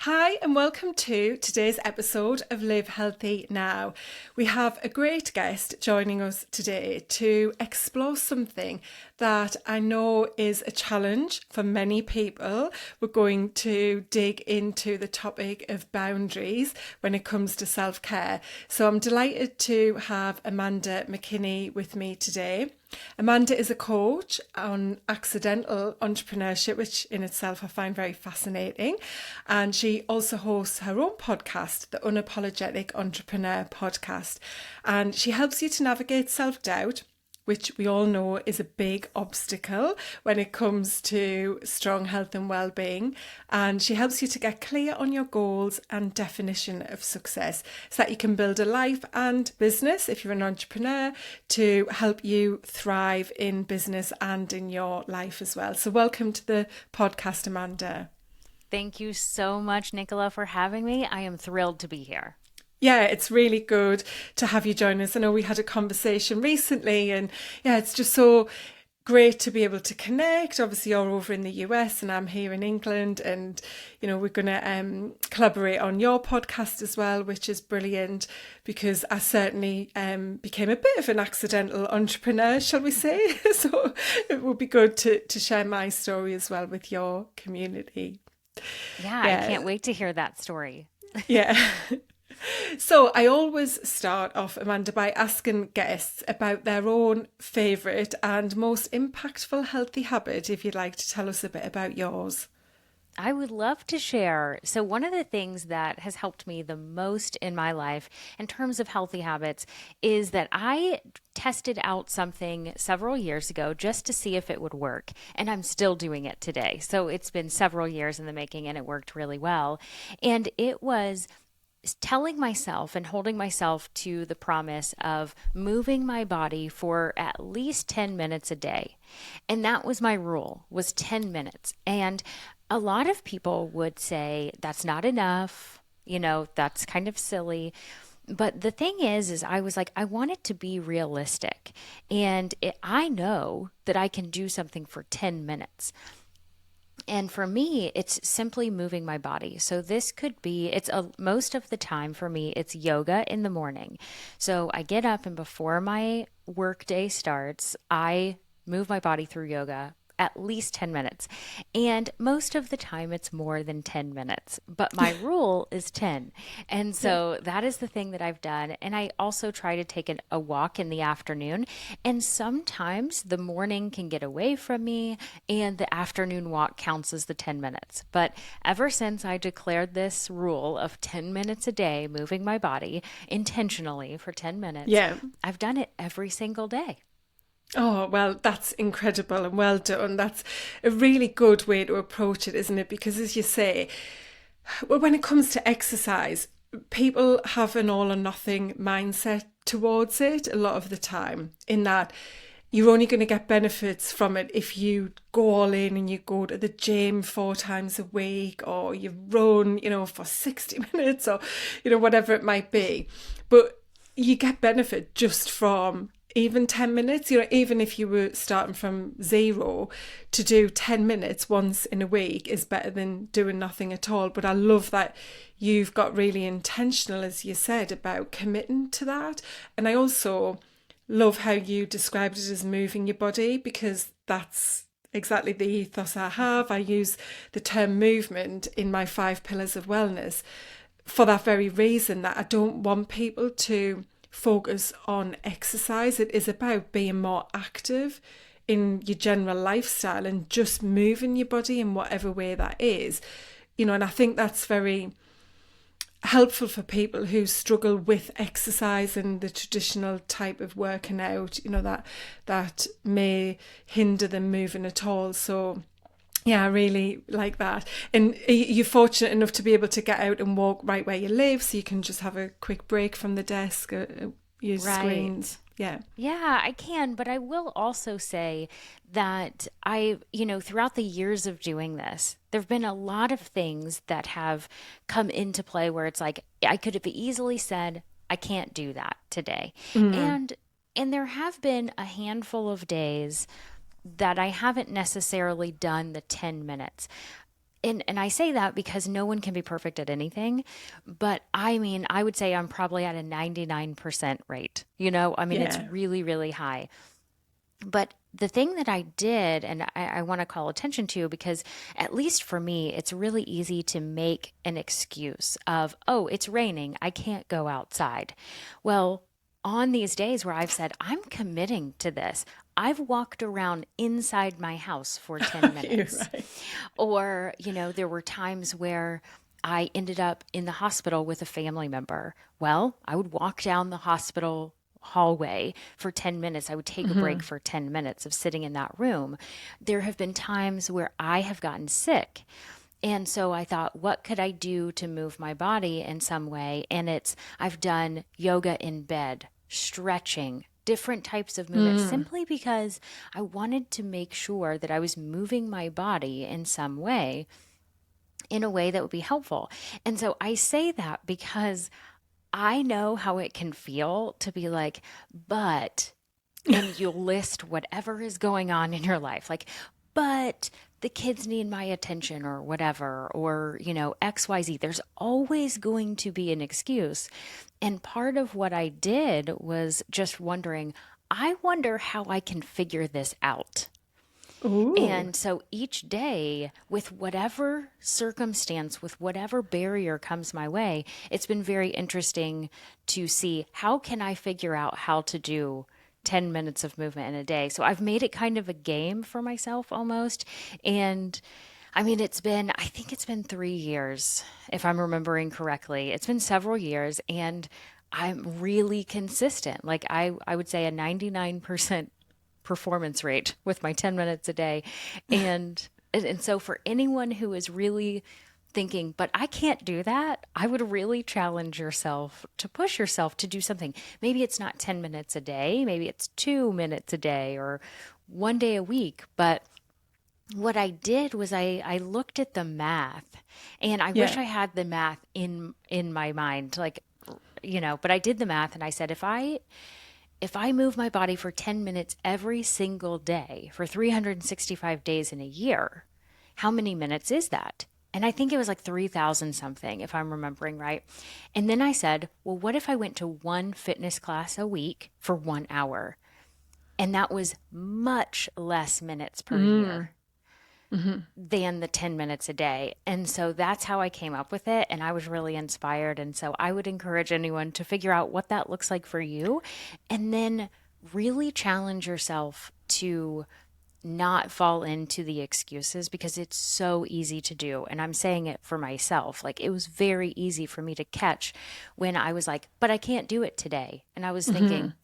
Hi, and welcome to today's episode of Live Healthy Now. We have a great guest joining us today to explore something that I know is a challenge for many people. We're going to dig into the topic of boundaries when it comes to self-care. So I'm delighted to have Amanda McKinney with me today. Amanda is a coach on accidental entrepreneurship, which in itself I find very fascinating. And she also hosts her own podcast, the Unapologetic Entrepreneur Podcast. And she helps you to navigate self-doubt, which we all know is a big obstacle when it comes to strong health and well-being. And she helps you to get clear on your goals and definition of success so that you can build a life and business, if you're an entrepreneur, to help you thrive in business and in your life as well. So welcome to the podcast, Amanda. Thank you so much, Nicola, for having me. I am thrilled to be here. Yeah, it's really good to have you join us. I know we had a conversation recently and it's just so great to be able to connect. Obviously, you're over in the US and I'm here in England, and we're going to collaborate on your podcast as well, which is brilliant because I certainly became a bit of an accidental entrepreneur, shall we say. So it would be good to share my story as well with your community. Yeah, I can't wait to hear that story. Yeah. So I always start off, Amanda, by asking guests about their own favourite and most impactful healthy habit, if you'd like to tell us a bit about yours. I would love to share. So one of the things that has helped me the most in my life in terms of healthy habits is that I tested out something several years ago just to see if it would work. And I'm still doing it today. So it's been several years in the making and it worked really well. And it was telling myself and holding myself to the promise of moving my body for at least 10 minutes a day. And that was my rule, was 10 minutes. And a lot of people would say that's not enough, that's kind of silly. But the thing is I was like, I want it to be realistic. And I know that I can do something for 10 minutes. And for me, it's simply moving my body. So this could be, most of the time for me, it's yoga in the morning. So I get up and before my work day starts, I move my body through yoga at least 10 minutes. And most of the time it's more than 10 minutes, but my rule is 10. And so that is the thing that I've done. And I also try to take a walk in the afternoon. And sometimes the morning can get away from me and the afternoon walk counts as the 10 minutes. But ever since I declared this rule of 10 minutes a day, moving my body intentionally for 10 minutes, I've done it every single day. Oh, well, that's incredible and well done. That's a really good way to approach it, isn't it? Because as you say, when it comes to exercise, people have an all or nothing mindset towards it a lot of the time, in that you're only going to get benefits from it if you go all in and you go to the gym 4 times a week, or you run, for 60 minutes or, whatever it might be. But you get benefit just from even 10 minutes, even if you were starting from zero, to do 10 minutes once in a week is better than doing nothing at all. But I love that you've got really intentional, as you said, about committing to that. And I also love how you described it as moving your body, because that's exactly the ethos I have. I use the term movement in my 5 pillars of wellness for that very reason, that I don't want people to focus on exercise. It is about being more active in your general lifestyle and just moving your body in whatever way that is, and I think that's very helpful for people who struggle with exercise and the traditional type of working out, that may hinder them moving at all. So yeah, I really like that. And you're fortunate enough to be able to get out and walk right where you live, so you can just have a quick break from the desk, use screens. Yeah, I can. But I will also say that throughout the years of doing this, there have been a lot of things that have come into play where it's like, I could have easily said, I can't do that today. And there have been a handful of days that I haven't necessarily done the 10 minutes. And I say that because no one can be perfect at anything, but I mean, I would say I'm probably at a 99% rate. I mean, it's Yeah. really, really high. But the thing that I did, and I want to call attention to, because at least for me, it's really easy to make an excuse of, oh, it's raining, I can't go outside. Well, on these days where I've said, I'm committing to this, I've walked around inside my house for 10 You're minutes. right. Or, there were times where I ended up in the hospital with a family member. Well, I would walk down the hospital hallway for 10 minutes. I would take a break for 10 minutes of sitting in that room. There have been times where I have gotten sick. And so I thought, what could I do to move my body in some way? And I've done yoga in bed, stretching, different types of movement, simply because I wanted to make sure that I was moving my body in some way, in a way that would be helpful. And so I say that because I know how it can feel to be like, but, and you'll list whatever is going on in your life, like, but the kids need my attention or whatever, or, XYZ. There's always going to be an excuse. And part of what I did was just wondering, I wonder how I can figure this out. Ooh. And so each day, with whatever circumstance, with whatever barrier comes my way, it's been very interesting to see how can I figure out how to do 10 minutes of movement in a day. So I've made it kind of a game for myself almost. And I mean, I think it's been 3 years, if I'm remembering correctly. It's been several years, and I'm really consistent. Like I would say a 99% performance rate with my 10 minutes a day. And so for anyone who is really thinking, but I can't do that, I would really challenge yourself to push yourself to do something. Maybe it's not 10 minutes a day, maybe it's 2 minutes a day or one day a week. But what I did was I looked at the math, and I wish Yeah. I had the math in my mind, like, but I did the math and I said, if I move my body for 10 minutes every single day for 365 days in a year, how many minutes is that? And I think it was like 3,000 something, if I'm remembering right. And then I said, well, what if I went to one fitness class a week for 1 hour? And that was much less minutes per year than the 10 minutes a day. And so that's how I came up with it. And I was really inspired. And so I would encourage anyone to figure out what that looks like for you, and then really challenge yourself to not fall into the excuses, because it's so easy to do. And I'm saying it for myself. Like, it was very easy for me to catch when I was like, but I can't do it today. And I was thinking,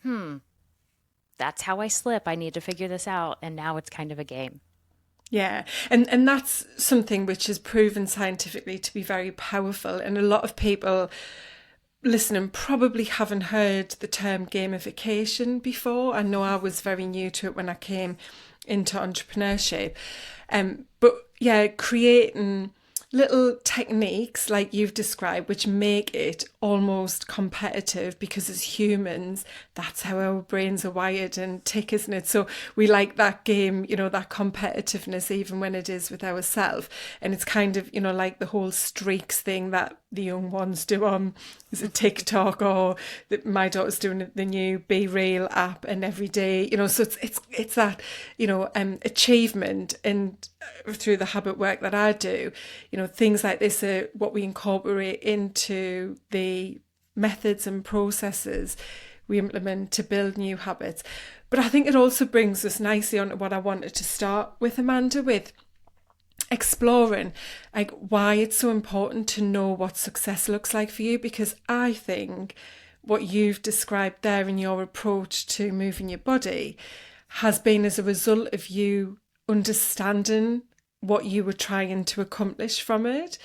that's how I slip. I need to figure this out. And now it's kind of a game. Yeah, and that's something which is proven scientifically to be very powerful. And a lot of people listening probably haven't heard the term gamification before. I know I was very new to it when I came into entrepreneurship. But yeah, creating little techniques like you've described, which make it almost competitive, because as humans, that's how our brains are wired and tick, isn't it? So we like that game, that competitiveness, even when it is with ourselves. And it's kind of, like the whole streaks thing that the young ones do on, is it TikTok, or my daughter's doing the new Be Real app, and every day, so it's that, achievement. And through the habit work that I do, things like this are what we incorporate into the methods and processes we implement to build new habits. But I think it also brings us nicely on to what I wanted to start with, Amanda, with exploring like why it's so important to know what success looks like for you. Because I think what you've described there in your approach to moving your body has been as a result of you understanding what you were trying to accomplish from it.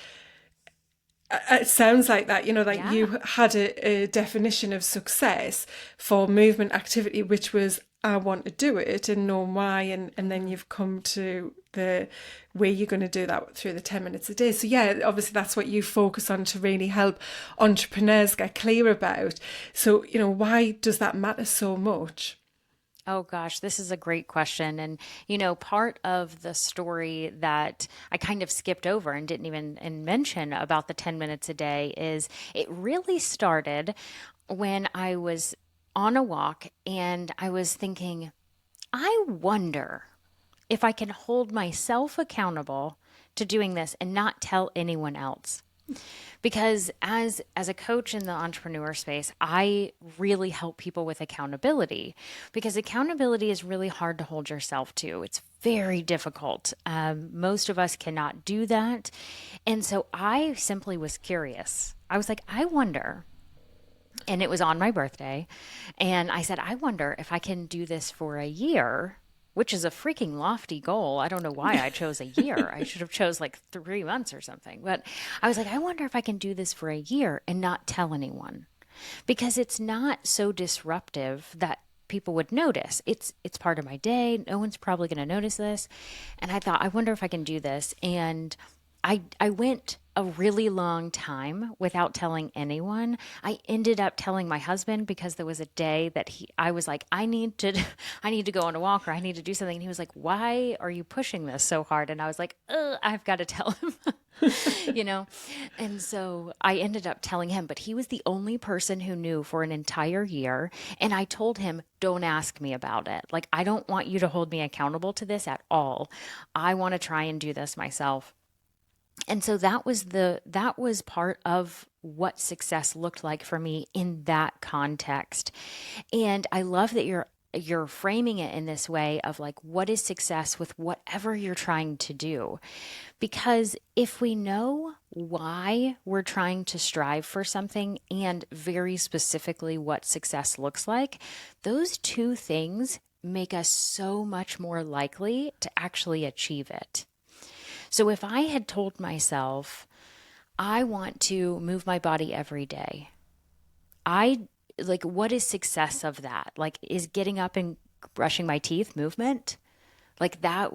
It sounds like that, like Yeah. you had a definition of success for movement activity, which was, I want to do it and know why. And then you've come to the way you're going to do that through the 10 minutes a day. So yeah, obviously that's what you focus on to really help entrepreneurs get clear about. So, why does that matter so much? Oh gosh, this is a great question. And, part of the story that I kind of skipped over and didn't even mention about the 10 minutes a day is it really started when I was on a walk and I was thinking, I wonder if I can hold myself accountable to doing this and not tell anyone else. Because as a coach in the entrepreneur space, I really help people with accountability, because accountability is really hard to hold yourself to. It's very difficult. Most of us cannot do that. And so I simply was curious. I was like, I wonder, and it was on my birthday, and I said, I wonder if I can do this for a year, which is a freaking lofty goal. I don't know why I chose a year. I should have chose like 3 months or something. But I was like, I wonder if I can do this for a year and not tell anyone, because it's not so disruptive that people would notice. It's part of my day. No one's probably going to notice this. And I thought, I wonder if I can do this. And I went a really long time without telling anyone. I ended up telling my husband because there was a day that I was like, I need to I need to go on a walk, or I need to do something. And he was like, why are you pushing this so hard? And I was like, I've got to tell him. you know? And so I ended up telling him, but he was the only person who knew for an entire year. And I told him, don't ask me about it. Like, I don't want you to hold me accountable to this at all. I want to try and do this myself. And so that was part of what success looked like for me in that context. And I love that you're framing it in this way of like, what is success with whatever you're trying to do? Because if we know why we're trying to strive for something, and very specifically what success looks like, those two things make us so much more likely to actually achieve it. So if I had told myself, I want to move my body every day, what is success of that? Like, is getting up and brushing my teeth movement? That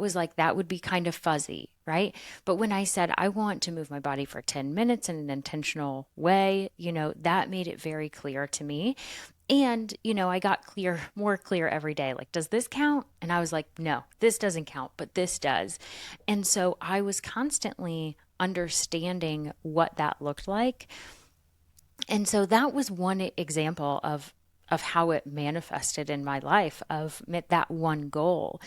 would be kind of fuzzy, right? But when I said I want to move my body for 10 minutes in an intentional way, that made it very clear to me. And, I got more clear every day. Like, does this count? And I was like, no, this doesn't count, but this does. And so I was constantly understanding what that looked like. And so that was one example of how it manifested in my life, of that one goal.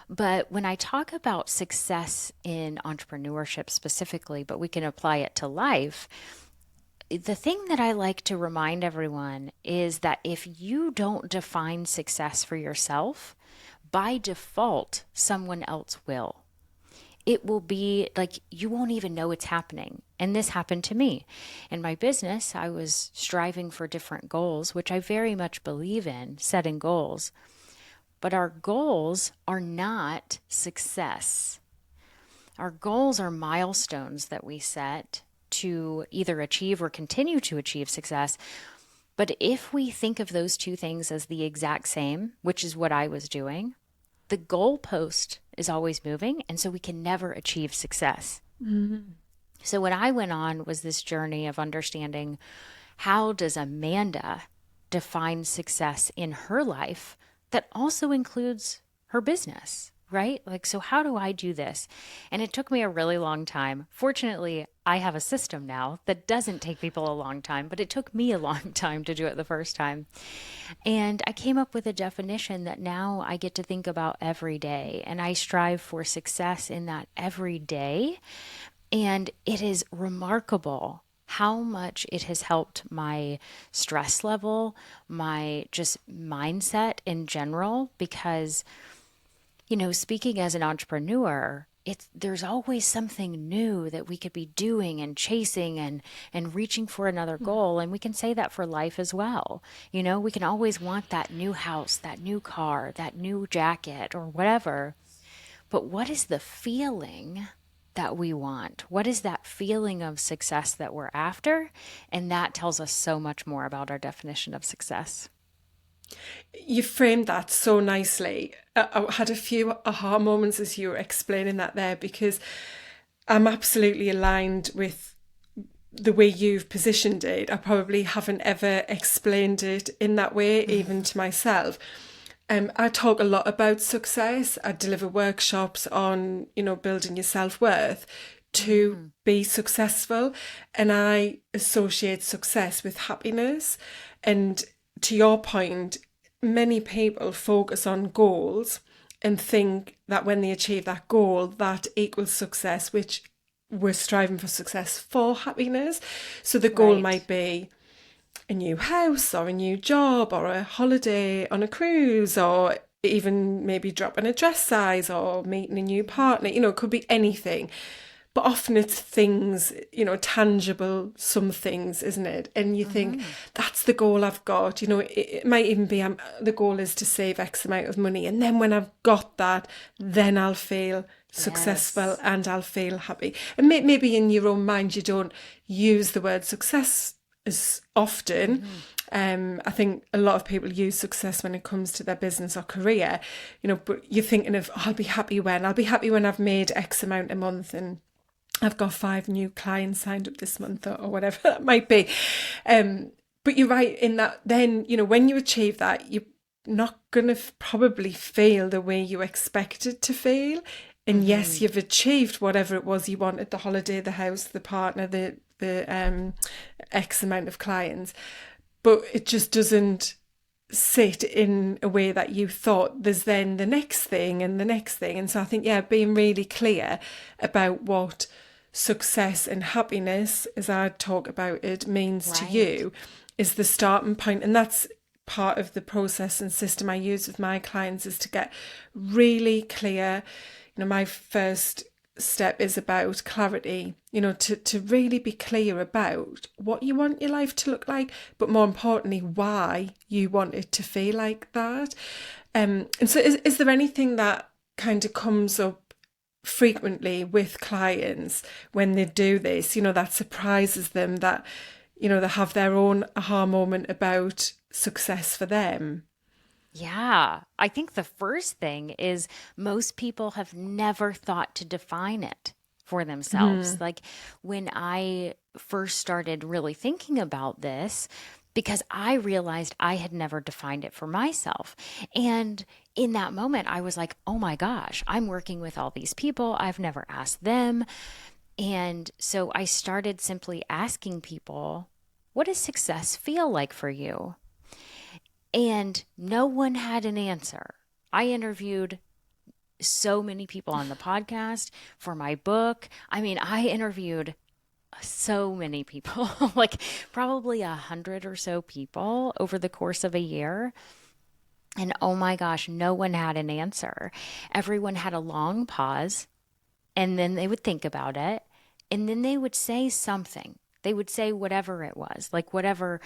But when I talk about success in entrepreneurship specifically, but we can apply it to life, the thing that I like to remind everyone is that if you don't define success for yourself, by default, someone else will. It will be like you won't even know it's happening. And this happened to me. In my business, I was striving for different goals, which I very much believe in, setting goals. But our goals are not success. Our goals are milestones that we set to either achieve or continue to achieve success. But if we think of those two things as the exact same, which is what I was doing, the goalpost is always moving, and so we can never achieve success. Mm-hmm. So what I went on was this journey of understanding, how does Amanda define success in her life that also includes her business, right? So how do I do this? And it took me a really long time. Fortunately, I have a system now that doesn't take people a long time, but it took me a long time to do it the first time. And I came up with a definition that now I get to think about every day, and I strive for success in that every day. And it is remarkable how much it has helped my stress level, my just mindset in general, because speaking as an entrepreneur, there's always something new that we could be doing and chasing and reaching for another goal. And we can say that for life as well. We can always want that new house, that new car, that new jacket, or whatever. But what is the feeling that we want? What is that feeling of success that we're after? And that tells us so much more about our definition of success. You framed that so nicely. I had a few aha moments as you were explaining that there, because I'm absolutely aligned with the way you've positioned it. I probably haven't ever explained it in that way, even to myself. I talk a lot about success. I deliver workshops on, building your self-worth to be successful. And I associate success with happiness. And to your point, many people focus on goals and think that when they achieve that goal, that equals success, which we're striving for success for happiness. So the goal Right. might be a new house or a new job or a holiday on a cruise or even maybe dropping a dress size or meeting a new partner. It could be anything. But often it's things, tangible, some things, isn't it? And you think, that's the goal I've got. It might even be the goal is to save X amount of money. And then when I've got that, then I'll feel successful Yes. and I'll feel happy. And maybe in your own mind, you don't use the word success as often. I think a lot of people use success when it comes to their business or career, but you're thinking of, I'll be happy when I've made X amount a month and I've got 5 new clients signed up this month or whatever that might be. But you're right in that then, when you achieve that, you're not going to probably feel the way you expected to feel. And yes, you've achieved whatever it was you wanted, the holiday, the house, the partner, the X amount of clients. But it just doesn't sit in a way that you thought. There's then the next thing and the next thing. And so I think, being really clear about what success and happiness, as I talk about it, means to Right. you is the starting point. And that's part of the process and system I use with my clients, is to get really clear. My first step is about clarity, to really be clear about what you want your life to look like, but more importantly, why you want it to feel like that. And so is there anything that kind of comes up frequently with clients when they do this, that surprises them, that, they have their own aha moment about success for them? Yeah. I think the first thing is most people have never thought to define it for themselves. Like when I first started really thinking about this, because I realized I had never defined it for myself. And in that moment, I was like, oh my gosh, I'm working with all these people. I've never asked them. And so I started simply asking people, what does success feel like for you? And no one had an answer. I interviewed so many people on the podcast for my book. I mean, I interviewed so many people, like probably 100 or so people over the course of a year. And oh my gosh, no one had an answer. Everyone had a long pause and then they would think about it and then they would say something. They would say whatever it was, like whatever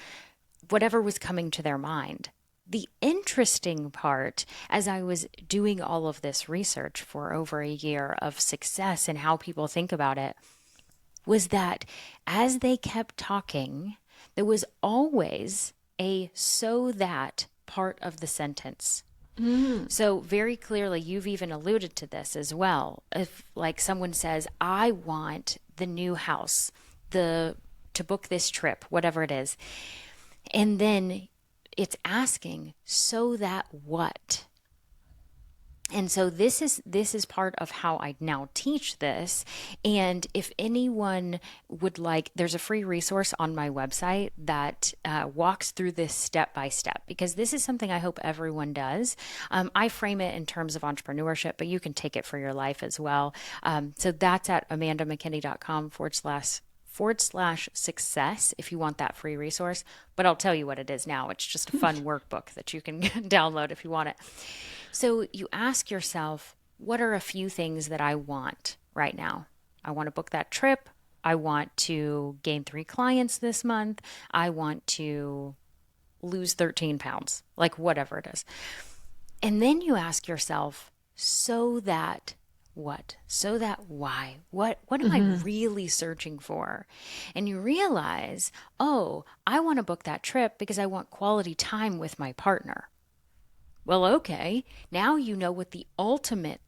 was coming to their mind. The interesting part, as I was doing all of this research for over a year of success and how people think about it, was that as they kept talking, there was always a so that part of the sentence. So, very clearly, you've even alluded to this as well. If, like, someone says, I want the new house, to book this trip, whatever it is. And then it's asking, so that what? And so this is part of how I now teach this. And if anyone would like, there's a free resource on my website that walks through this step by step, because this is something I hope everyone does. I frame it in terms of entrepreneurship, but you can take it for your life as well. So that's at amandamckinney.com/forward slash success if you want that free resource. But I'll tell you what it is now. It's just a fun workbook that you can download if you want it. So you ask yourself, what are a few things that I want right now? I want to book that trip. I want to gain 3 clients this month. I want to lose 13 pounds, like whatever it is. And then you ask yourself, so that what? So that why? What am I really searching for? And you realize, oh, I want to book that trip because I want quality time with my partner. Well, okay, now you know what the ultimate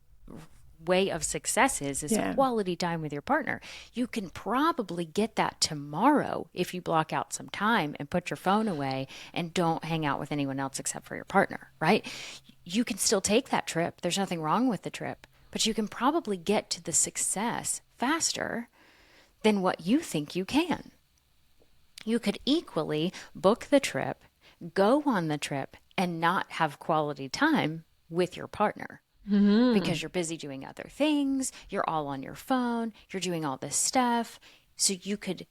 way of success is Yeah. quality time with your partner. You can probably get that tomorrow if you block out some time and put your phone away and don't hang out with anyone else except for your partner, right? you can still take that trip. There's nothing wrong with the trip, but you can probably get to the success faster than what you think you can. You could equally book the trip, go on the trip, and not have quality time with your partner because you're busy doing other things. You're all on your phone. You're doing all this stuff. So you could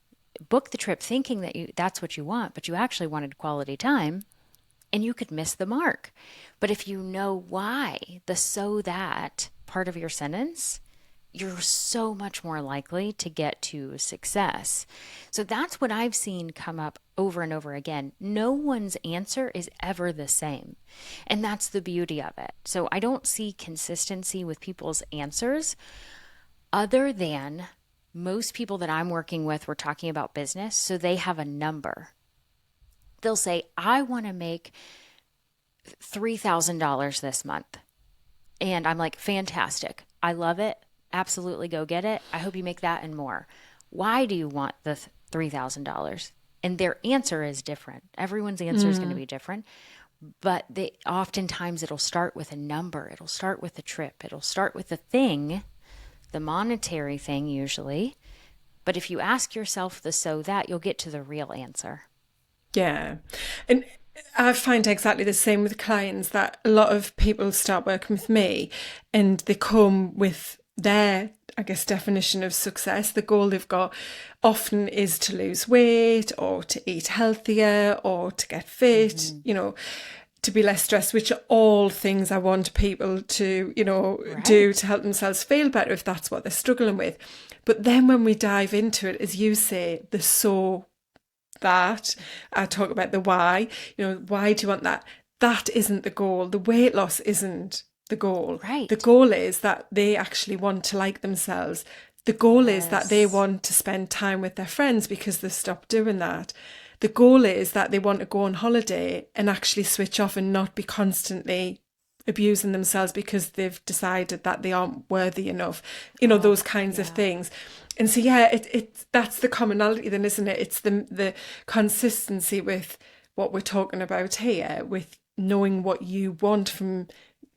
book the trip thinking that that's what you want, but you actually wanted quality time, and you could miss the mark. But if you know why, the so that part of your sentence, you're so much more likely to get to success. So that's what I've seen come up over and over again. No one's answer is ever the same. And that's the beauty of it. So I don't see consistency with people's answers other than most people that I'm working with, we're talking about business. So they have a number. They'll say, I want to make $3,000 this month. And I'm like, fantastic. I love it. Absolutely go get it. I hope you make that and more. Why do you want the $3,000? And their answer is different. Everyone's answer is going to be different. But oftentimes it'll start with a number. It'll start with a trip. It'll start with a thing, the monetary thing usually. But if you ask yourself the so that, you'll get to the real answer. Yeah. And I find exactly the same with clients, that a lot of people start working with me and they come with their, I guess, definition of success. The goal they've got often is to lose weight or to eat healthier or to get fit, to be less stressed, which are all things I want people to, do to help themselves feel better if that's what they're struggling with. But then when we dive into it, as you say, the so that, I talk about the why, why do you want that? That isn't the goal. The weight loss isn't the goal. Right. The goal is that they actually want to like themselves. The goal is that they want to spend time with their friends because they've stopped doing that. The goal is that they want to go on holiday and actually switch off and not be constantly abusing themselves because they've decided that they aren't worthy enough, those kinds of things. And so, that's the commonality then, isn't it? It's the consistency with what we're talking about here, with knowing what you want from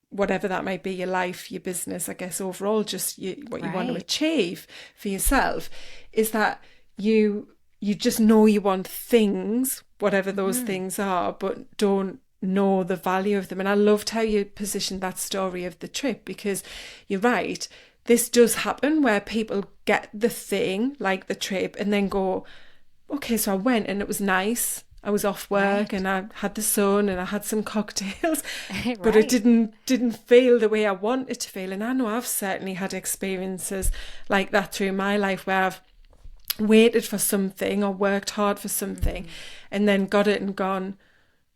whatever that might be, your life, your business, I guess overall, just what you want to achieve for yourself, is that you just know you want things, whatever those things are, but don't know the value of them. And I loved how you positioned that story of the trip, because you're right, this does happen where people get the thing, like the trip, and then go, okay, so I went and it was nice. I was off work and I had the sun and I had some cocktails, but it didn't feel the way I want it to feel. And I know I've certainly had experiences like that through my life where I've waited for something or worked hard for something and then got it and gone,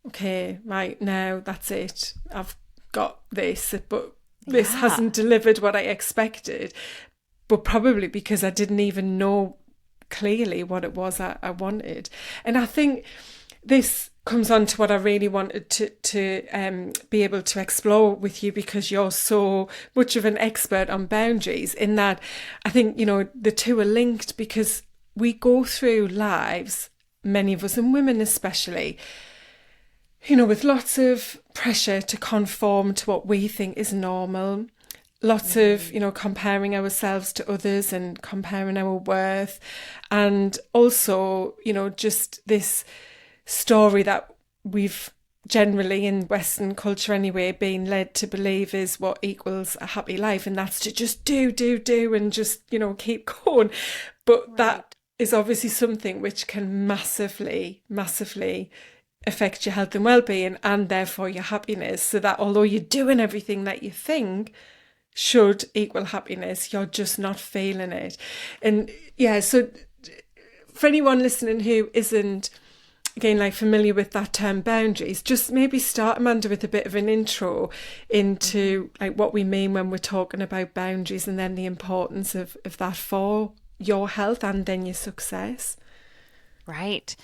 okay, right now that's it. I've got this, but this hasn't delivered what I expected. But probably because I didn't even know clearly what it was I wanted. And I think this comes on to what I really wanted to be able to explore with you, because you're so much of an expert on boundaries, in that I think, the two are linked, because we go through lives, many of us, and women especially, with lots of pressure to conform to what we think is normal. Lots of, comparing ourselves to others and comparing our worth. And also, just this story that we've generally in Western culture anyway been led to believe is what equals a happy life. And that's to just do and just, keep going. But that is obviously something which can massively, massively affect your health and well-being, and therefore your happiness. So that although you're doing everything that you think should equal happiness, you're just not feeling it. And so for anyone listening who isn't, again, familiar with that term boundaries, just maybe start, Amanda, with a bit of an intro into what we mean when we're talking about boundaries, and then the importance of that for your health and then your success. Right.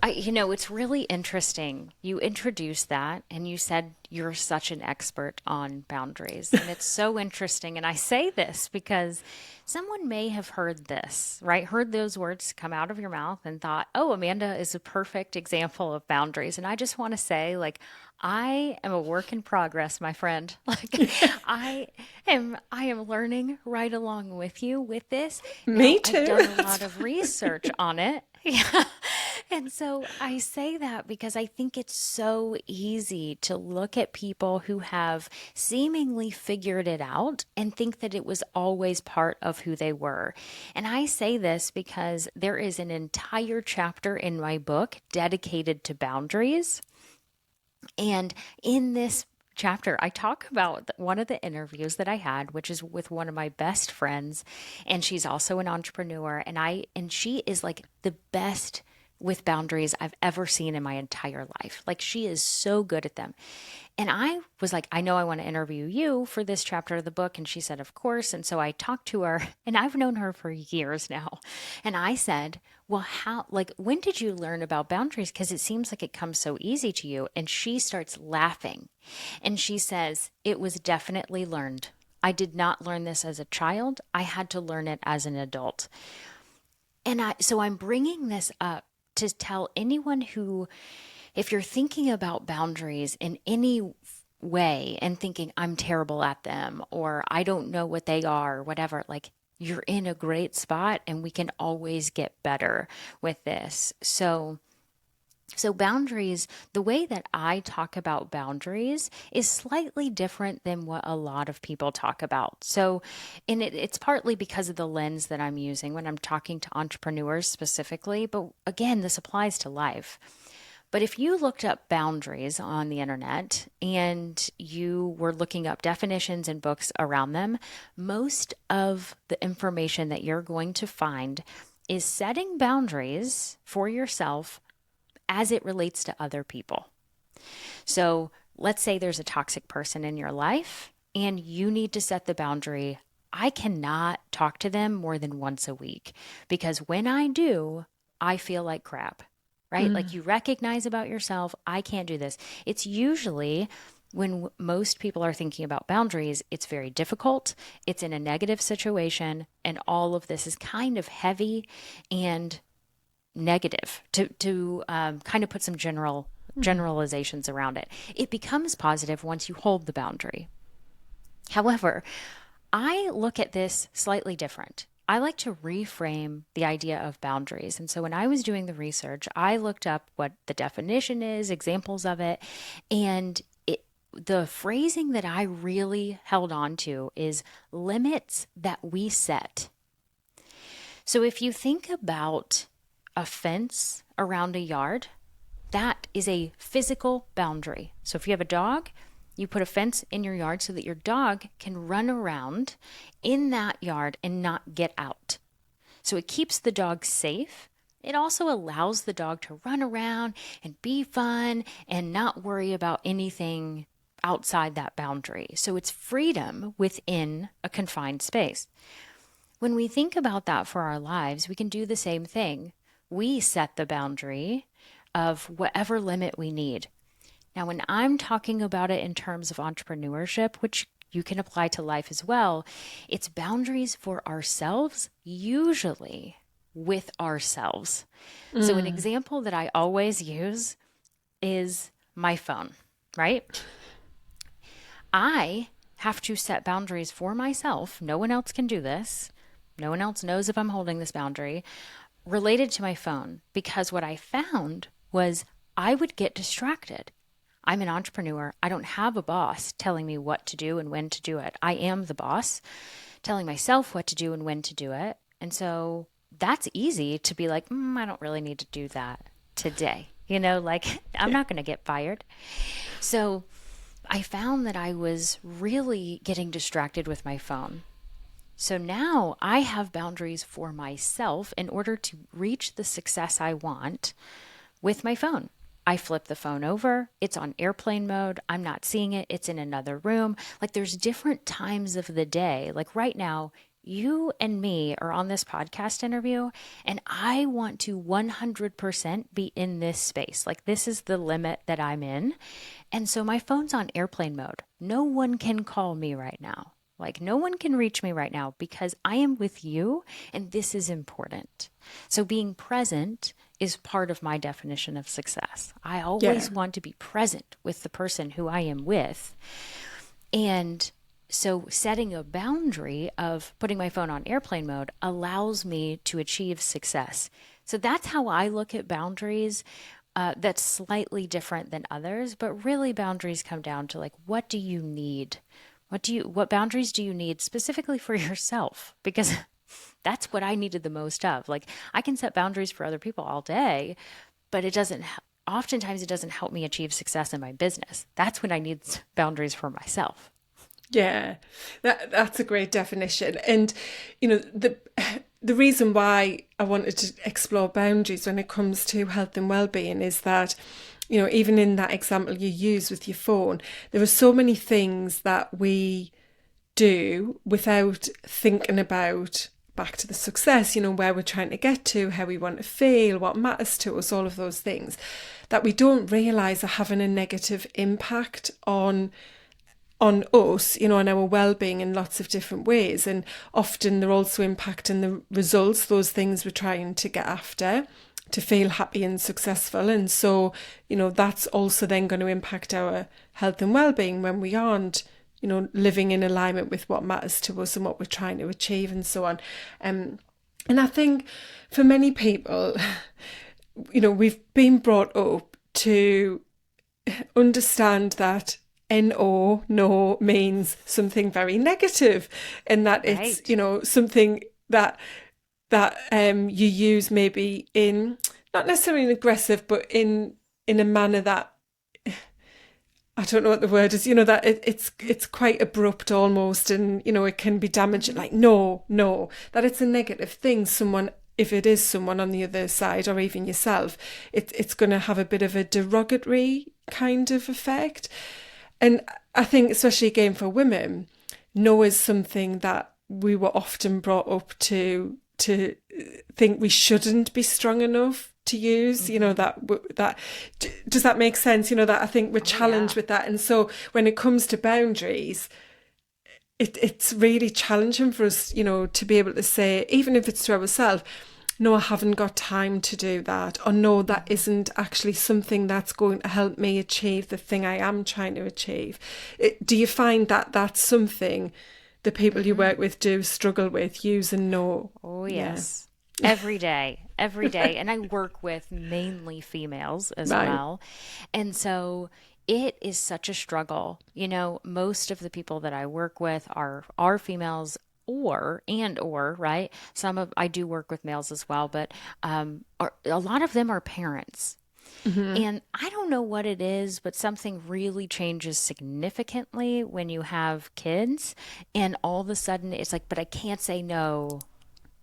It's really interesting. You introduced that and you said you're such an expert on boundaries. And it's so interesting. And I say this because someone may have heard this, right? Heard those words come out of your mouth and thought, oh, Amanda is a perfect example of boundaries. And I just want to say, like, I am a work in progress, my friend. Like I am learning right along with you with this. Me Now, I've too. done a lot of research on it. Yeah. And so I say that because I think it's so easy to look at people who have seemingly figured it out and think that it was always part of who they were. And I say this because there is an entire chapter in my book dedicated to boundaries. And in this chapter, I talk about one of the interviews that I had, which is with one of my best friends, and she's also an entrepreneur, and she is like the best with boundaries I've ever seen in my entire life. Like she is so good at them. And I was like, I know I want to interview you for this chapter of the book. And she said, of course. And so I talked to her, and I've known her for years now. And I said, well, when did you learn about boundaries? Because it seems like it comes so easy to you. And she starts laughing. And she says, it was definitely learned. I did not learn this as a child. I had to learn it as an adult. So I'm bringing this up to tell anyone who, if you're thinking about boundaries in any way and thinking I'm terrible at them or I don't know what they are, or whatever, like you're in a great spot and we can always get better with this. So boundaries, the way that I talk about boundaries is slightly different than what a lot of people talk about. So, and it's partly because of the lens that I'm using when I'm talking to entrepreneurs specifically, but again, this applies to life. But if you looked up boundaries on the internet and you were looking up definitions and books around them, most of the information that you're going to find is setting boundaries for yourself as it relates to other people. So let's say there's a toxic person in your life and you need to set the boundary. I cannot talk to them more than once a week because when I do, I feel like crap, right? Like you recognize about yourself, I can't do this. It's usually when most people are thinking about boundaries, it's very difficult. It's in a negative situation. And all of this is kind of heavy and negative to kind of put some generalizations around it. It becomes positive once you hold the boundary. However, I look at this slightly different. I like to reframe the idea of boundaries. And so when I was doing the research, I looked up what the definition is, examples of it, and the phrasing that I really held on to is limits that we set. So if you think about a fence around a yard, that is a physical boundary. So if you have a dog, you put a fence in your yard so that your dog can run around in that yard and not get out. So it keeps the dog safe. It also allows the dog to run around and be fun and not worry about anything outside that boundary. So it's freedom within a confined space. When we think about that for our lives, we can do the same thing. We set the boundary of whatever limit we need. Now, when I'm talking about it in terms of entrepreneurship, which you can apply to life as well, it's boundaries for ourselves, usually with ourselves. So an example that I always use is my phone, right? I have to set boundaries for myself. No one else can do this. No one else knows if I'm holding this boundary related to my phone, because what I found was I would get distracted. I'm an entrepreneur. I don't have a boss telling me what to do and when to do it. I am the boss telling myself what to do and when to do it. And so that's easy to be like, I don't really need to do that today. Like I'm not going to get fired. So I found that I was really getting distracted with my phone. So now I have boundaries for myself in order to reach the success I want with my phone. I flip the phone over. It's on airplane mode. I'm not seeing it. It's in another room. Like there's different times of the day. Like right now, you and me are on this podcast interview, and I want to 100% be in this space. Like, this is the limit that I'm in. And so my phone's on airplane mode. No one can call me right now. Like, no one can reach me right now because I am with you and this is important. So being present is part of my definition of success. I always want to be present with the person who I am with. And so setting a boundary of putting my phone on airplane mode allows me to achieve success. So that's how I look at boundaries. That's slightly different than others, but really boundaries come down to like, what do you need? What boundaries do you need specifically for yourself? Because that's what I needed the most of. Like, I can set boundaries for other people all day, but oftentimes it doesn't help me achieve success in my business. That's when I need boundaries for myself. Yeah, that's a great definition. And, the reason why I wanted to explore boundaries when it comes to health and well-being is that, even in that example you use with your phone, there are so many things that we do without thinking about back to the success, where we're trying to get to, how we want to feel, what matters to us, all of those things that we don't realise are having a negative impact on us, on our well-being in lots of different ways. And often they're also impacting the results, those things we're trying to get after, to feel happy and successful. And so, that's also then going to impact our health and well-being when we aren't, living in alignment with what matters to us and what we're trying to achieve and so on. And I think for many people, we've been brought up to understand that no means something very negative, and that it's something that you use maybe in not necessarily an aggressive, but in a manner that I don't know what the word is, that it's quite abrupt almost, and it can be damaging. Like no, that it's a negative thing. If it is someone on the other side, or even yourself, it's going to have a bit of a derogatory kind of effect. And I think, especially again for women, no is something that we were often brought up to think we shouldn't be strong enough to use. That does that make sense? That I think we're challenged with that. And so when it comes to boundaries, it's really challenging for us, to be able to say, even if it's to ourselves, no, I haven't got time to do that, or no, that isn't actually something that's going to help me achieve the thing I am trying to achieve. Do you find that that's something the people you work with do struggle with, using no? Oh, yes. Yeah. Every day. And I work with mainly females as well. And so it is such a struggle. Most of the people that I work with are females, or right? I do work with males as well, but a lot of them are parents. Mm-hmm. And I don't know what it is, but something really changes significantly when you have kids, and all of a sudden it's like, but I can't say no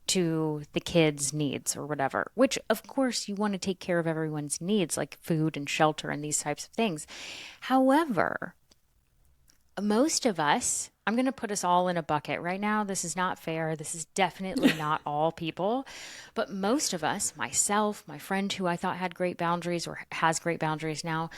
to the kids' needs or whatever, which of course you want to take care of everyone's needs, like food and shelter and these types of things. However, most of us, I'm going to put us all in a bucket right now. This is not fair. This is definitely not all people, but most of us, myself, my friend who I thought had great boundaries or has great boundaries now,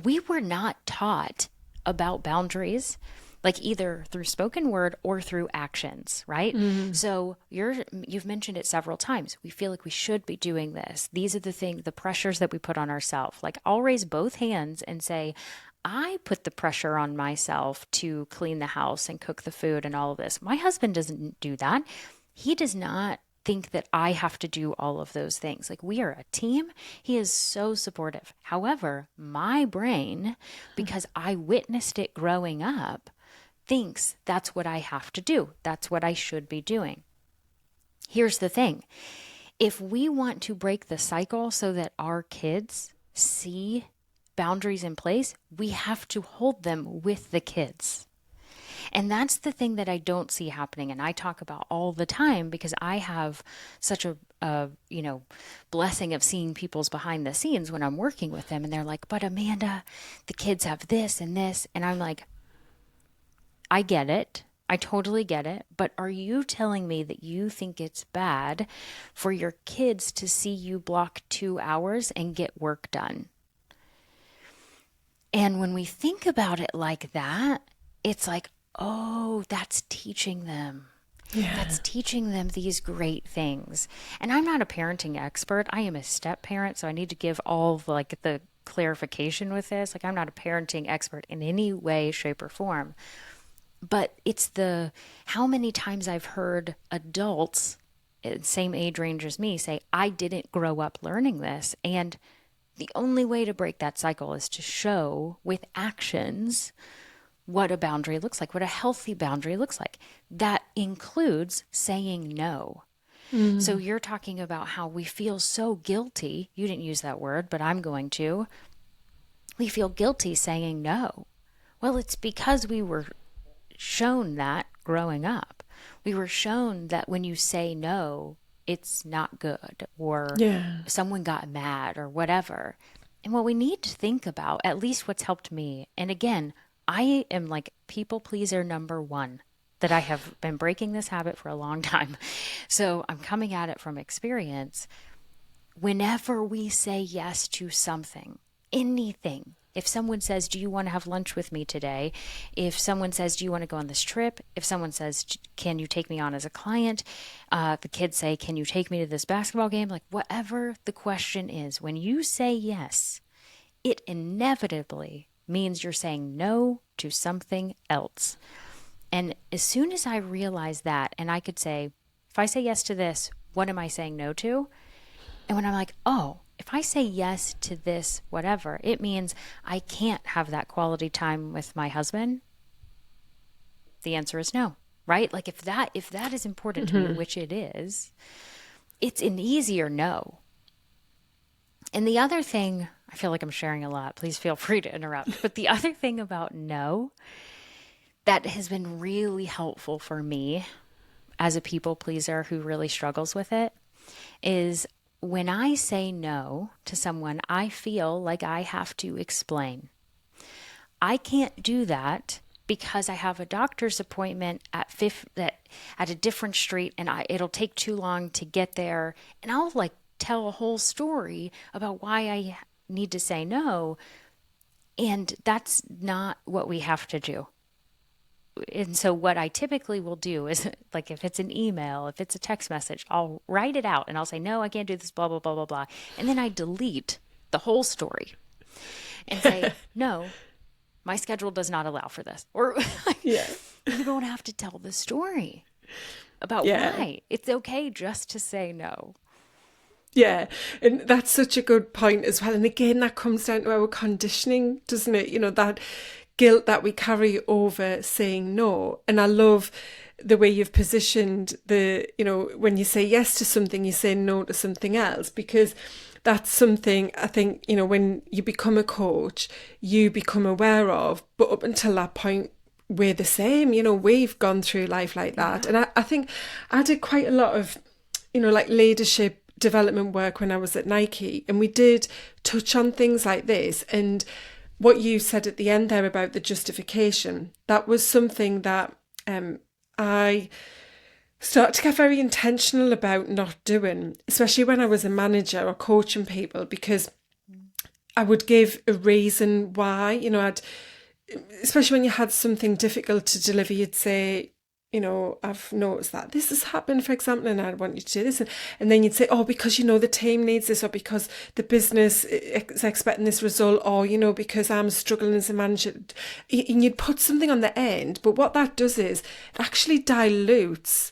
we were not taught about boundaries, like either through spoken word or through actions, right? Mm-hmm. So you've mentioned it several times. We feel like we should be doing this. These are the pressures that we put on ourselves. Like, I'll raise both hands and say, I put the pressure on myself to clean the house and cook the food and all of this. My husband doesn't do that. He does not think that I have to do all of those things. Like, we are a team. He is so supportive. However, my brain, because I witnessed it growing up, thinks that's what I have to do. That's what I should be doing. Here's the thing. If we want to break the cycle so that our kids see boundaries in place, we have to hold them with the kids. And that's the thing that I don't see happening. And I talk about all the time because I have such a blessing of seeing people's behind the scenes when I'm working with them. And they're like, but Amanda, the kids have this and this. And I'm like, I get it. I totally get it. But are you telling me that you think it's bad for your kids to see you block 2 hours and get work done? And when we think about it like that, it's like, oh, that's teaching them. Yeah. That's teaching them these great things. And I'm not a parenting expert. I am a step parent, so I need to give all like the clarification with this. Like, I'm not a parenting expert in any way, shape, or form. But it's the how many times I've heard adults, same age range as me, say, I didn't grow up learning this. And the only way to break that cycle is to show with actions what a boundary looks like, what a healthy boundary looks like. That includes saying no. So you're talking about how we feel so guilty. You didn't use that word, but I'm going to. We feel guilty saying no. Well, it's because we were shown that growing up. We were shown that when you say no, it's not good, or someone got mad or whatever. And what we need to think about, at least what's helped me, and again, I am like people pleaser number one, that I have been breaking this habit for a long time. So I'm coming at it from experience. Whenever we say yes to something, anything, if someone says, do you want to have lunch with me today? If someone says, do you want to go on this trip? If someone says, can you take me on as a client? The kids say, can you take me to this basketball game? Like, whatever the question is, when you say yes, it inevitably means you're saying no to something else. And as soon as I realized that, and I could say, if I say yes to this, what am I saying no to? And when I'm like, oh, if I say yes to this, whatever, it means I can't have that quality time with my husband. The answer is no, right? Like if that is important to me, which it is, it's an easier no. And the other thing, I feel like I'm sharing a lot. Please feel free to interrupt. But the other thing about no that has been really helpful for me as a people pleaser who really struggles with it is when I say no to someone, I feel like I have to explain. I can't do that because I have a doctor's appointment at a different street, and it'll take too long to get there. And I'll like tell a whole story about why I need to say no. And that's not what we have to do. And so what I typically will do is, like, if it's an email, if it's a text message, I'll write it out and I'll say, no, I can't do this, blah, blah, blah, blah, blah. And then I delete the whole story and say, no, my schedule does not allow for this. Or you don't have to tell the story about why. It's okay just to say no. Yeah, and that's such a good point as well. And again, that comes down to our conditioning, doesn't it? You know, that guilt that we carry over saying no. And I love the way you've positioned when you say yes to something, you say no to something else, because that's something I think, when you become a coach, you become aware of. But up until that point, we're the same. We've gone through life like that. And I think I did quite a lot of, like leadership development work when I was at Nike, and we did touch on things like this. And what you said at the end there about the justification, that was something that I started to get very intentional about not doing, especially when I was a manager or coaching people, because I would give a reason why. Especially when you had something difficult to deliver, you'd say, I've noticed that this has happened, for example, and I want you to do this. And then you'd say, oh, because, the team needs this, or because the business is expecting this result, or, because I'm struggling as a manager. And you'd put something on the end. But what that does is it actually dilutes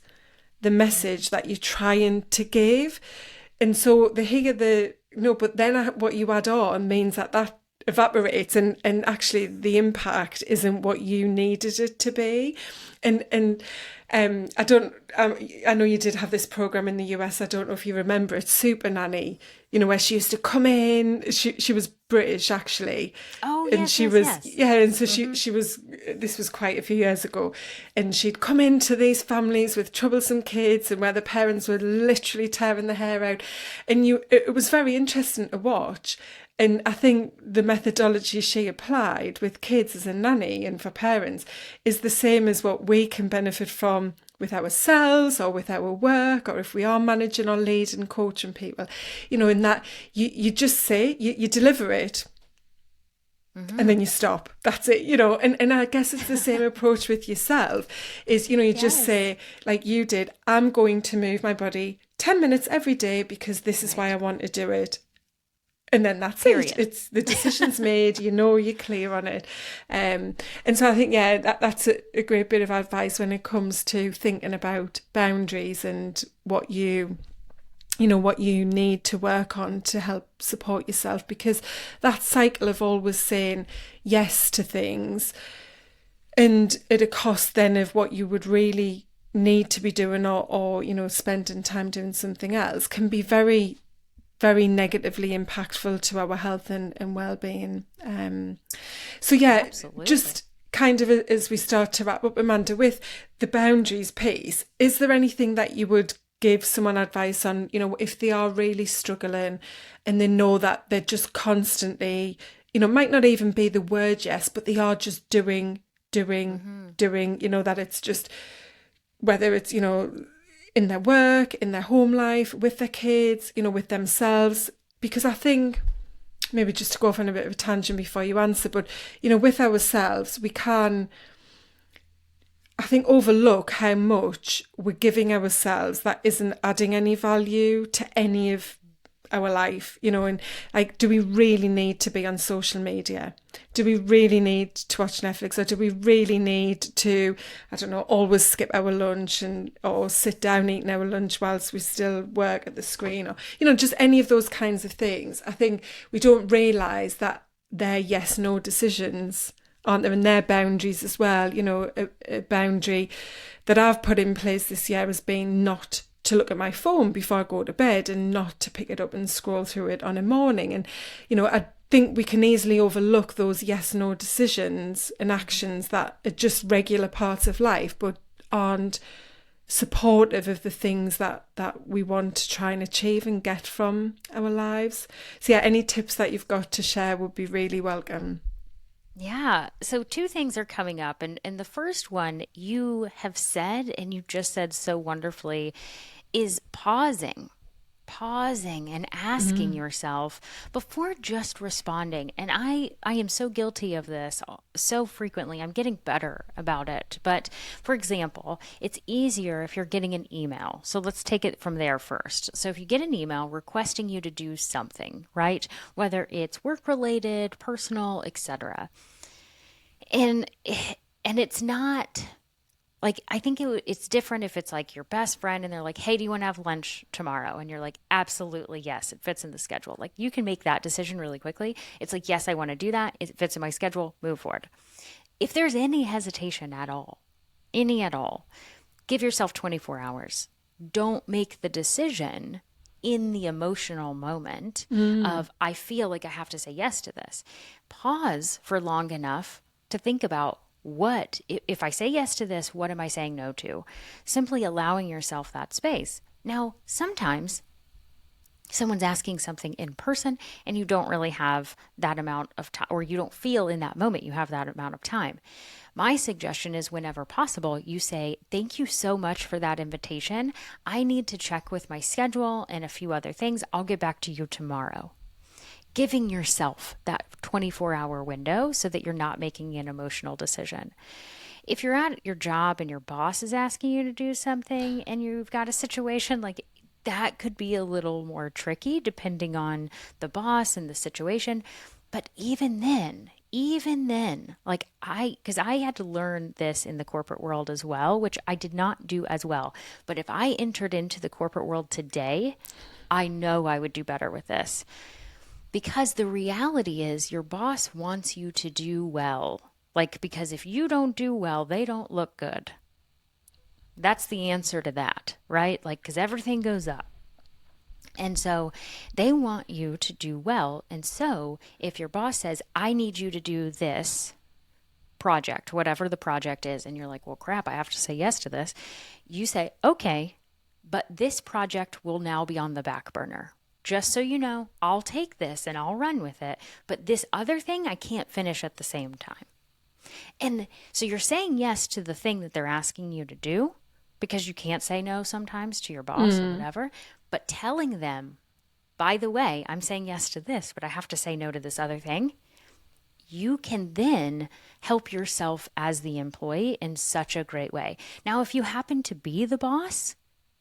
the message that you're trying to give. And so but then what you add on means that evaporates, and actually the impact isn't what you needed it to be. And I know you did have this program in the US. I don't know if you remember it, Super Nanny, where she used to come in. She was British, actually. Oh and yes, she yes, was, yes. yeah, and so she was, this was quite a few years ago, and she'd come into these families with troublesome kids and where the parents were literally tearing the hair out, and it was very interesting to watch. And I think the methodology she applied with kids as a nanny and for parents is the same as what we can benefit from with ourselves or with our work, or if we are managing or leading, coaching people, in that you just say, you deliver it, and then you stop. That's it, and I guess it's the same approach with yourself is, you just Yes. say, like you did, I'm going to move my body 10 minutes every day because this is why Right. I want to do it. And then that's it. Period. It's the decision's made, you're clear on it. And so I think, yeah, that's a great bit of advice when it comes to thinking about boundaries and what what you need to work on to help support yourself, because that cycle of always saying yes to things and at a cost then of what you would really need to be doing, or spending time doing something else, can be very, very negatively impactful to our health and well-being. So yeah, Absolutely. just kind of as we start to wrap up, Amanda, with the boundaries piece, is there anything that you would give someone advice on, if they are really struggling and they know that they're just constantly, might not even be the word yes, but they are just doing, that it's just, whether it's, in their work, in their home life, with their kids, with themselves. Because I think, maybe just to go off on a bit of a tangent before you answer, but, with ourselves, we can, I think, overlook how much we're giving ourselves that isn't adding any value to any of our life, and like, do we really need to be on social media? Do we really need to watch Netflix? Or do we really need to, I don't know, always skip our lunch or sit down eating our lunch whilst we still work at the screen, or, just any of those kinds of things? I think we don't realise that they're yes, no decisions, aren't there? And their boundaries as well. A boundary that I've put in place this year has been not to look at my phone before I go to bed, and not to pick it up and scroll through it on a morning. And, I think we can easily overlook those yes, no decisions and actions that are just regular parts of life, but aren't supportive of the things that we want to try and achieve and get from our lives. So yeah, any tips that you've got to share would be really welcome. Yeah. So two things are coming up. And the first one you have said, and you just said so wonderfully, is pausing and asking yourself before just responding. And I am so guilty of this so frequently. I'm getting better about it. But for example, it's easier if you're getting an email. So let's take it from there first. So if you get an email requesting you to do something, right? Whether it's work related, personal, etc. And it's not like, I think it's different if it's like your best friend and they're like, hey, do you want to have lunch tomorrow? And you're like, absolutely, yes, it fits in the schedule. Like, you can make that decision really quickly. It's like, yes, I want to do that. It fits in my schedule, move forward. If there's any hesitation at all, any at all, give yourself 24 hours. Don't make the decision in the emotional moment of, I feel like I have to say yes to this. Pause for long enough to think about, what, if I say yes to this, what am I saying no to? Simply allowing yourself that space. Now, sometimes someone's asking something in person and you don't really have that amount of time, or you don't feel in that moment you have that amount of time. My suggestion is, whenever possible, you say, thank you so much for that invitation. I need to check with my schedule and a few other things. I'll get back to you tomorrow. Giving yourself that 24-hour window so that you're not making an emotional decision. If you're at your job and your boss is asking you to do something and you've got a situation, like, that could be a little more tricky depending on the boss and the situation. But even then, like, because I had to learn this in the corporate world as well, which I did not do as well. But if I entered into the corporate world today, I know I would do better with this. Because the reality is, your boss wants you to do well. Like, because if you don't do well, they don't look good. That's the answer to that, right? Like, because everything goes up. And so they want you to do well. And so if your boss says, I need you to do this project, whatever the project is, and you're like, well, crap, I have to say yes to this, you say, okay, but this project will now be on the back burner. Just so you know, I'll take this and I'll run with it, but this other thing I can't finish at the same time. And so you're saying yes to the thing that they're asking you to do because you can't say no sometimes to your boss or whatever, but telling them, by the way, I'm saying yes to this, but I have to say no to this other thing. You can then help yourself as the employee in such a great way. Now, if you happen to be the boss,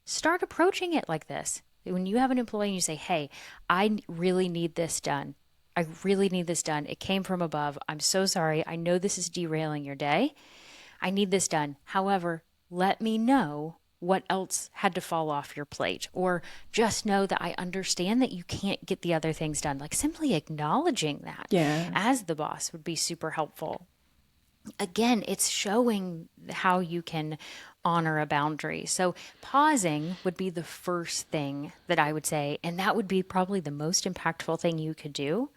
start approaching it like this. When you have an employee and you say, hey, I really need this done. I really need this done. It came from above. I'm so sorry. I know this is derailing your day. I need this done. However, let me know what else had to fall off your plate, or just know that I understand that you can't get the other things done. Like simply acknowledging that as the boss would be super helpful. Again, it's showing how you can honor a boundary. So pausing would be the first thing that I would say, and that would be probably the most impactful thing you could do.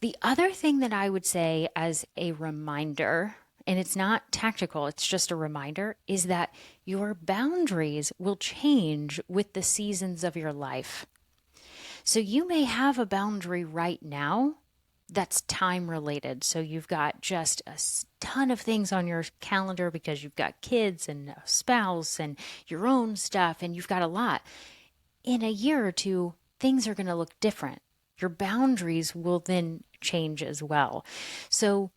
The other thing that I would say as a reminder, and it's not tactical, it's just a reminder, is that your boundaries will change with the seasons of your life. So you may have a boundary right now that's time related. So you've got just a ton of things on your calendar because you've got kids and a spouse and your own stuff, and you've got a lot. In a year or two, things are going to look different. Your boundaries will then change as well. So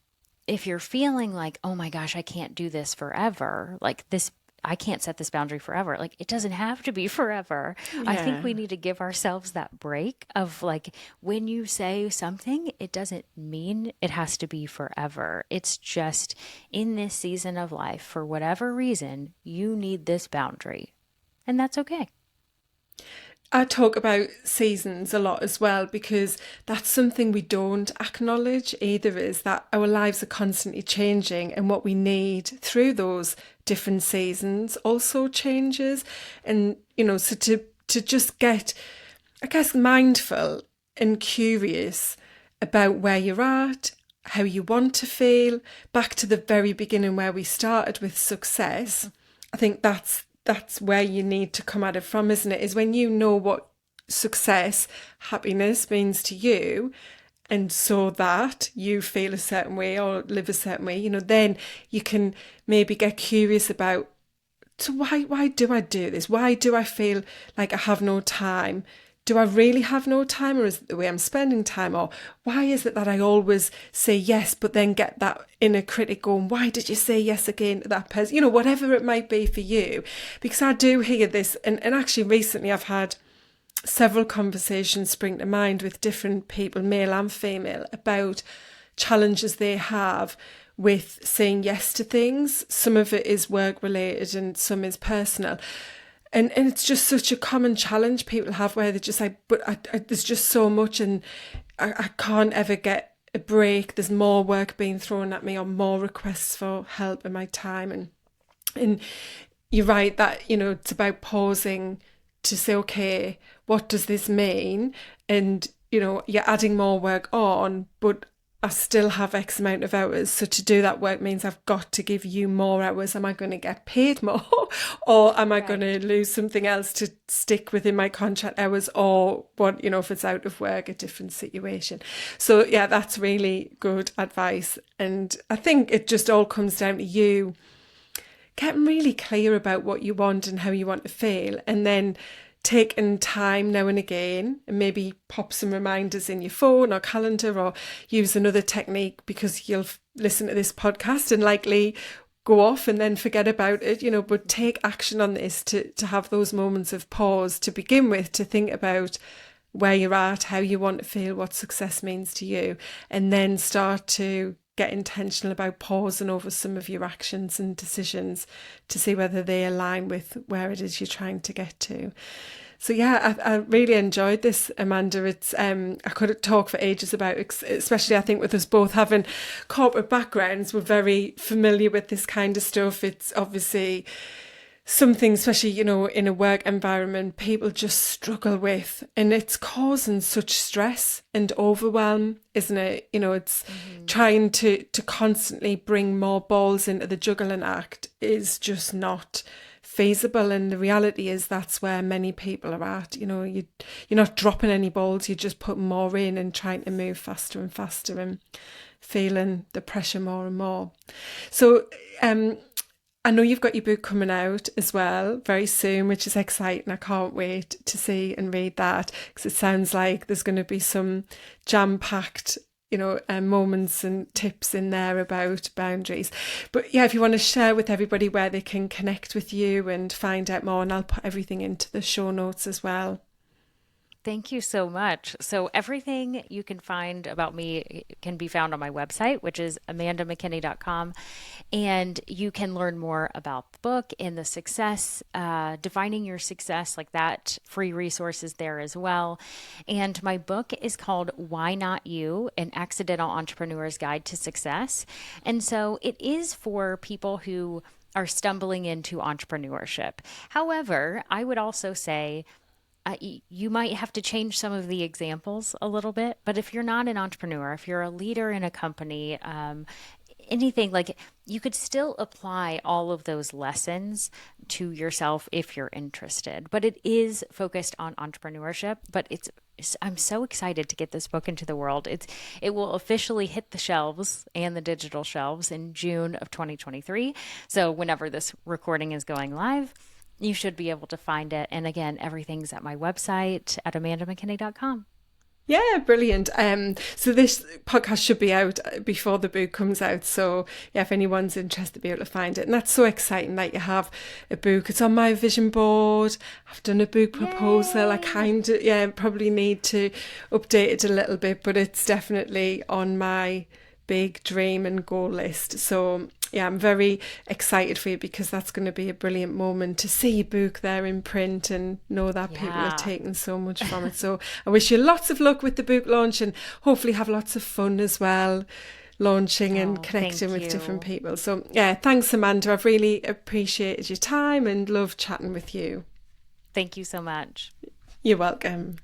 if you're feeling like, oh my gosh, I can't do this forever, like this, I can't set this boundary forever. Like, it doesn't have to be forever. Yeah. I think we need to give ourselves that break of like, when you say something, it doesn't mean it has to be forever. It's just in this season of life, for whatever reason, you need this boundary, and that's okay. I talk about seasons a lot as well, because that's something we don't acknowledge either, is that our lives are constantly changing, and what we need through those different seasons also changes. And, you know, so to just get, I guess, mindful and curious about where you're at, how you want to feel, back to the very beginning where we started with success. I think that's where you need to come at it from, isn't it? Is when you know what success, happiness means to you, and so that you feel a certain way or live a certain way, you know, then you can maybe get curious about, so why do I do this? Why do I feel like I have no time? Do I really have no time, or is it the way I'm spending time? Or why is it that I always say yes, but then get that inner critic going, why did you say yes again to that person? You know, whatever it might be for you. Because I do hear this, and actually recently I've had several conversations spring to mind with different people, male and female, about challenges they have with saying yes to things. Some of it is work related and some is personal. And it's just such a common challenge people have, where they're just like, but there's just so much, and I can't ever get a break. There's more work being thrown at me, or more requests for help in my time. And you're right that, you know, it's about pausing to say, okay, what does this mean? And, you know, you're adding more work on, but I still have X amount of hours. So to do that work means I've got to give you more hours. Am I going to get paid more? Or am I going to lose something else to stick within my contract hours? Or what, you know, if it's out of work, a different situation. So yeah, that's really good advice. And I think it just all comes down to you getting really clear about what you want and how you want to feel, and then taking time now and again, and maybe pop some reminders in your phone or calendar, or use another technique, because you'll listen to this podcast and likely go off and then forget about it, you know, but take action on this to have those moments of pause to begin with, to think about where you're at, how you want to feel, what success means to you, and then start to get intentional about pausing over some of your actions and decisions to see whether they align with where it is you're trying to get to. So yeah, I really enjoyed this, Amanda. It's I could talk for ages about it, especially I think with us both having corporate backgrounds, we're very familiar with this kind of stuff. It's obviously something, especially, in a work environment, people just struggle with, and it's causing such stress and overwhelm, isn't it? It's trying to constantly bring more balls into the juggling act is just not feasible. And the reality is that's where many people are at. You're not dropping any balls, you're just putting more in and trying to move faster and faster and feeling the pressure more and more. So, I know you've got your book coming out as well very soon, which is exciting. I can't wait to see and read that, because it sounds like there's going to be some jam-packed, moments and tips in there about boundaries. But yeah, if you want to share with everybody where they can connect with you and find out more, and I'll put everything into the show notes as well. Thank you so much. So everything you can find about me can be found on my website, which is amandamckinney.com. And you can learn more about the book and the success, defining your success, like that free resources there as well. And my book is called Why Not You? An Accidental Entrepreneur's Guide to Success. And so it is for people who are stumbling into entrepreneurship. However, I would also say, you might have to change some of the examples a little bit, but if you're not an entrepreneur, if you're a leader in a company, anything like, you could still apply all of those lessons to yourself if you're interested. But it is focused on entrepreneurship. But I'm so excited to get this book into the world. It will officially hit the shelves and the digital shelves in June of 2023. So whenever this recording is going live, you should be able to find it. And again, everything's at my website at amandamckinney.com. Yeah, brilliant. So this podcast should be out before the book comes out. So yeah, if anyone's interested, be able to find it. And that's so exciting that you have a book. It's on my vision board. I've done a book proposal. Yay! I probably need to update it a little bit, but it's definitely on my big dream and goal list. So yeah, I'm very excited for you, because that's going to be a brilliant moment to see your book there in print and know that people are taking so much from it. So I wish you lots of luck with the book launch, and hopefully have lots of fun as well, launching and connecting with different people. So yeah, thanks, Amanda. I've really appreciated your time and loved chatting with you. Thank you so much. You're welcome.